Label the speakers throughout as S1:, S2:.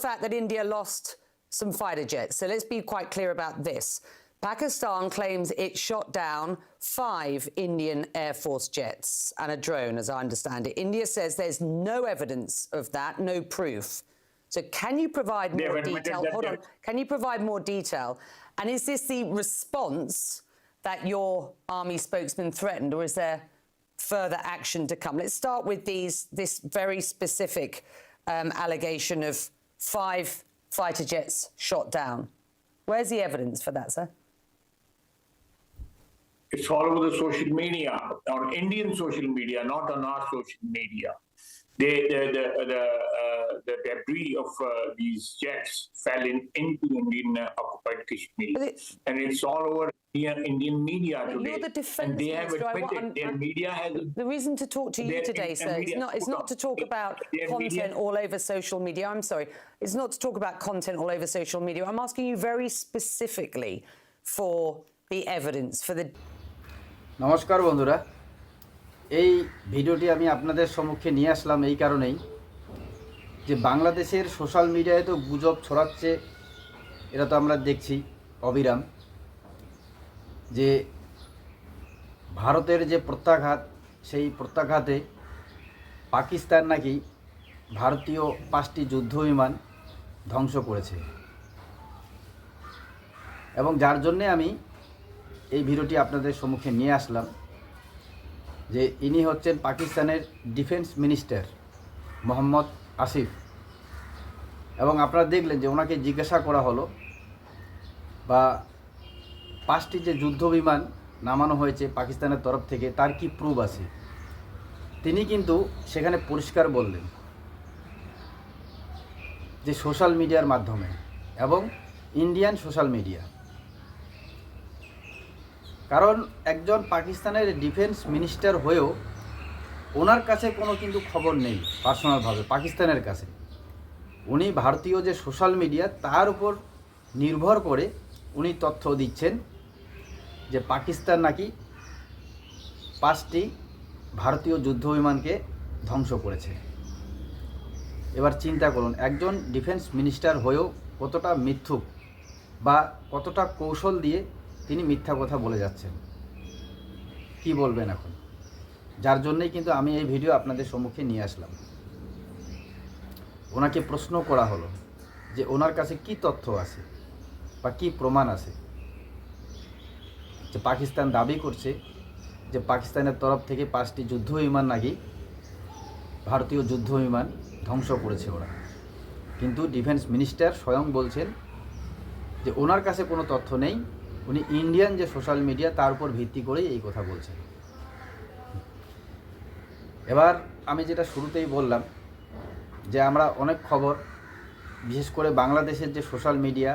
S1: fact that India lost some fighter jets. So let's be quite clear about this. Pakistan claims it shot down 5 Indian Air Force jets and a drone, as I understand it. India says there's no evidence of that, no proof. So can you provide more detail? Hold on. Can you provide more detail? And is this the response that your army spokesman threatened, or is there further action to come? Let's start with this very specific allegation of 5 fighter jets shot down. Where's the evidence for that, sir?
S2: It's all over the social media, on Indian social media, not on our social media. The debris of these jets fell into Indian occupied Kashmir, and it's all over Indian media today.
S1: You're the defense
S2: and they have admitted their media has.
S1: The reason to talk to you today, sir, is not to talk about content all over social media. I'm sorry, it's not to talk about content all over social media. I'm asking you very specifically for the evidence, for the.
S3: নমস্কার বন্ধুরা, এই ভিডিওটি আমি আপনাদের সম্মুখে নিয়ে আসলাম এই কারণেই যে বাংলাদেশের সোশ্যাল মিডিয়ায় তো গুজব ছড়াচ্ছে, এটা তো আমরা দেখছি অবিরাম, যে ভারতের যে প্রত্যাঘাত, সেই প্রত্যাঘাতে পাকিস্তান নাকি ভারতীয় 5টি যুদ্ধবিমান ধ্বংস করেছে, এবং যার জন্যে আমি এই ভিডিওটি আপনাদের সম্মুখে নিয়ে আসলাম। যে ইনি হচ্ছেন পাকিস্তানের ডিফেন্স মিনিস্টার মোহাম্মদ আসিফ, এবং আপনারা দেখলেন যে ওনাকে জিজ্ঞাসা করা হলো বা 5টি যে যুদ্ধবিমান নামানো হয়েছে পাকিস্তানের তরফ থেকে তার কি প্রুফ আছে। তিনি কিন্তু সেখানে পরিষ্কার বললেন যে সোশ্যাল মিডিয়ার মাধ্যমে এবং ইন্ডিয়ান সোশ্যাল মিডিয়া, কারণ একজন পাকিস্তানের ডিফেন্স মিনিস্টার হয়েও ওনার কাছে কোনো কিন্তু খবর নেই পার্সোনালভাবে পাকিস্তানের কাছে। উনি ভারতীয় যে সোশ্যাল মিডিয়া তার উপর নির্ভর করে উনি তথ্য দিচ্ছেন যে পাকিস্তান নাকি 5টি ভারতীয় যুদ্ধবিমানকে ধ্বংস করেছে। এবার চিন্তা করুন, একজন ডিফেন্স মিনিস্টার হয়েও কতটা মিথ্যুক বা কতটা কৌশল দিয়ে তিনি মিথ্যা কথা বলে যাচ্ছেন, কি বলবেন এখন। যার জন্যই কিন্তু আমি এই ভিডিও আপনাদের সম্মুখে নিয়ে আসলাম। ওনাকে প্রশ্ন করা হলো যে ওনার কাছে কি তথ্য আছে বা কি প্রমাণ আছে যে পাকিস্তান দাবি করছে যে পাকিস্তানের তরফ থেকে 5টি যুদ্ধবিমান নাকি ভারতীয় যুদ্ধবিমান ধ্বংস করেছে ওরা, কিন্তু ডিফেন্স মিনিস্টার স্বয়ং বলছেন যে ওনার কাছে কোনো তথ্য নেই, উনি ইন্ডিয়ান যে সোশ্যাল মিডিয়া তার উপর ভিত্তি করেই এই কথা বলছেন। এবার আমি যেটা শুরুতেই বললাম যে আমরা অনেক খবর, বিশেষ করে বাংলাদেশের যে সোশ্যাল মিডিয়া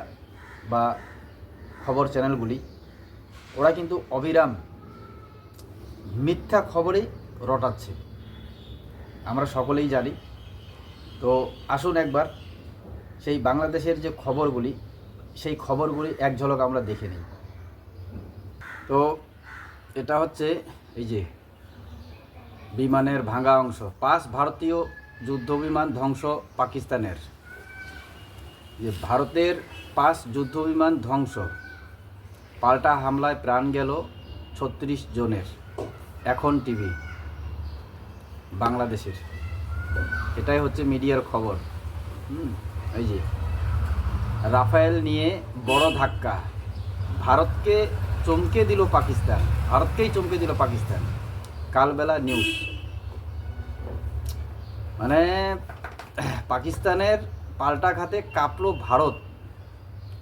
S3: বা খবর চ্যানেলগুলি, ওরা কিন্তু অবিরাম মিথ্যা খবরেই রটাচ্ছে, আমরা সকলেই জানি। তো আসুন একবার সেই বাংলাদেশের যে খবরগুলি, সেই খবরগুলি এক ঝলক আমরা দেখে নিই। তো এটা হচ্ছে এই যে বিমানের ভাঙা অংশ, 5 ভারতীয় যুদ্ধবিমান ধ্বংস পাকিস্তানের। যে ভারতের 5 যুদ্ধবিমান ধ্বংস, পাল্টা হামলায় প্রাণ গেল 36 জনের। এখন টিভি বাংলাদেশের, এটাই হচ্ছে মিডিয়ার খবর। এই যে রাফায়েল নিয়ে বড় ধাক্কা, ভারতকে চমকে দিল পাকিস্তান, ভারতকেই চমকে দিল পাকিস্তান। কালবেলা নিউজ, মানে পাকিস্তানের পাল্টাঘাতে কাঁপলো ভারত।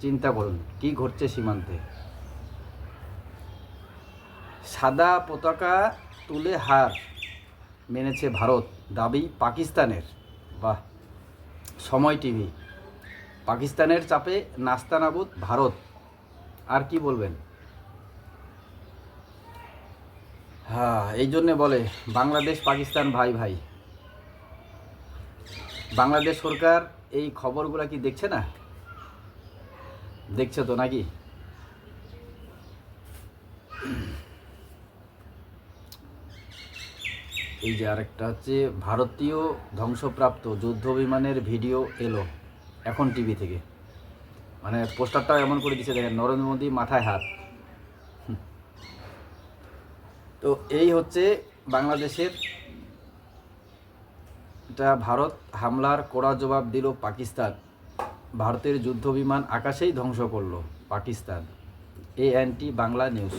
S3: চিন্তা করুন কি ঘটছে সীমান্তে। সাদা পতাকা তুলে হার মেনেছে ভারত, দাবি পাকিস্তানের। বাহ। সময় টিভি, পাকিস্তানের চাপে নাস্তানাবুদ ভারত। আর কি বলবেন। হ্যাঁ, এই জন্যে বলে বাংলাদেশ পাকিস্তান ভাই ভাই। বাংলাদেশ সরকার এই খবরগুলো কি দেখছে না? দেখছে তো নাকি? এই যে আরেকটা হচ্ছে ভারতীয় ধ্বংসপ্রাপ্ত যুদ্ধবিমানের ভিডিও এলো, এখন টিভি থেকে, মানে পোস্টারটাও এমন করে দিচ্ছে, দেখেন নরেন্দ্র মোদী মাথায় হাত। তো এই হচ্ছে বাংলাদেশের, এটা ভারত হামলার কড়া জবাব দিল পাকিস্তান, ভারতের যুদ্ধ বিমান আকাশেই ধ্বংস করলো পাকিস্তান। ANT Bangla news.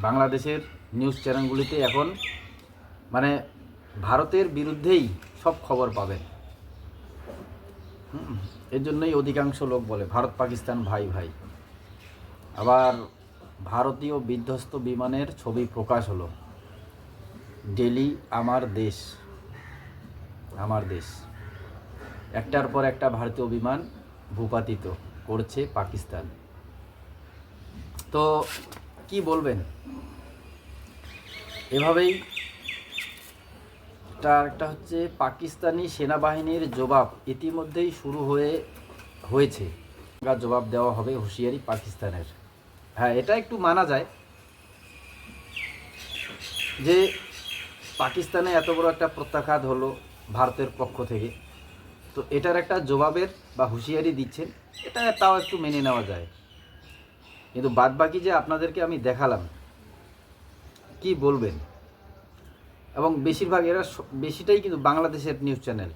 S3: বাংলাদেশের নিউজ চ্যানেলগুলিতে এখন মানে ভারতের বিরুদ্ধেই সব খবর পাবেন। এর জন্যই অধিকাংশ লোক বলে ভারত পাকিস্তান ভাই ভাই। আবার ভারতীয় বিধ্বস্ত বিমানের ছবি প্রকাশ হলো। ডেলি আমার দেশ, আমার দেশ, একটার পর একটা ভারতীয় বিমান ভূপাতিত করছে পাকিস্তান। তো কি বলবেন, এভাবেই একটা হচ্ছে পাকিস্তানি সেনাবাহিনীর জবাব ইতিমধ্যেই শুরু হয়েছে। জবাব দেওয়া হবে, হুঁশিয়ারি পাকিস্তানের। হ্যাঁ, এটা একটু মানা যায় যে পাকিস্তানে এত বড় একটা প্রত্যাঘাত হলো ভারতের পক্ষ থেকে, তো এটার একটা জবাবের বা হুঁশিয়ারি দিচ্ছেন, এটা তাও একটু মেনে নেওয়া যায়। কিন্তু বাদবাকি যে আপনাদেরকে আমি দেখালাম, কি বলবেন? এবং বেশিরভাগ এরা বেশিটাই কিন্তু বাংলাদেশের নিউজ চ্যানেল,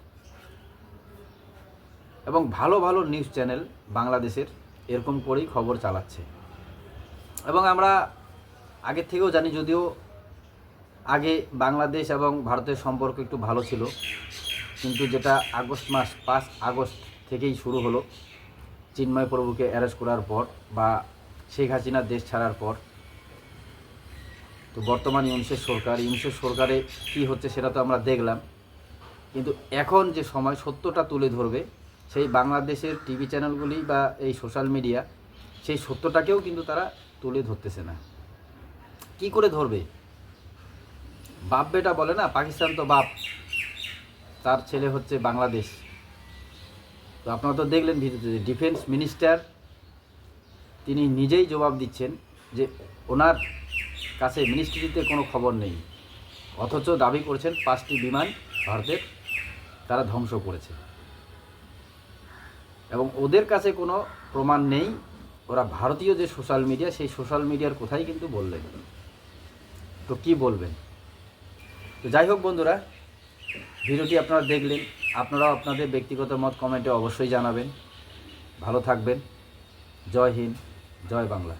S3: এবং ভালো ভালো নিউজ চ্যানেল বাংলাদেশের এরকম করেই খবর চালাচ্ছে। এবং আমরা আগের থেকেও জানি, যদিও আগে বাংলাদেশ এবং ভারতের সম্পর্ক একটু ভালো ছিল, কিন্তু যেটা আগস্ট মাস 5 আগস্ট থেকেই শুরু হলো, চিন্ময় প্রভুকে অ্যারেস্ট করার পর বা শেখ হাসিনা দেশ ছাড়ার পর, তো বর্তমান ইউনূসের সরকারে কী হচ্ছে সেটা তো আমরা দেখলাম। কিন্তু এখন যে সময় সত্যটা তুলে ধরবে, সেই বাংলাদেশের টিভি চ্যানেলগুলি বা এই সোশ্যাল মিডিয়া সেই সত্যটাকেও কিন্তু তারা তুলে ধরতেছে না। কি করে ধরবে? বাপ বেটা বলে না, পাকিস্তান তো বাপ, তার ছেলে হচ্ছে বাংলাদেশ। তো আপনারা তো দেখলেন ভিডিওতে, ডিফেন্স মিনিস্টার তিনি নিজেই জবাব দিচ্ছেন যে ওনার কাছে মিনিস্ট্রিতে কোনো খবর নেই, অথচ দাবি করছেন 5টি বিমান ভারতের তারা ধ্বংস করেছে, এবং ওদের কাছে কোনো প্রমাণ নেই। ওরা ভারতীয় যে সোশ্যাল মিডিয়া, সেই সোশ্যাল মিডিয়ার কোথায় কিন্তু বললেন। তো কি বলবেন? তো যাই হোক বন্ধুরা, ভিডিওটি আপনারা দেখলেন, আপনারাও আপনাদের ব্যক্তিগত মত কমেন্টে অবশ্যই জানাবেন। ভালো থাকবেন। জয় হিন্দ, জয় বাংলা।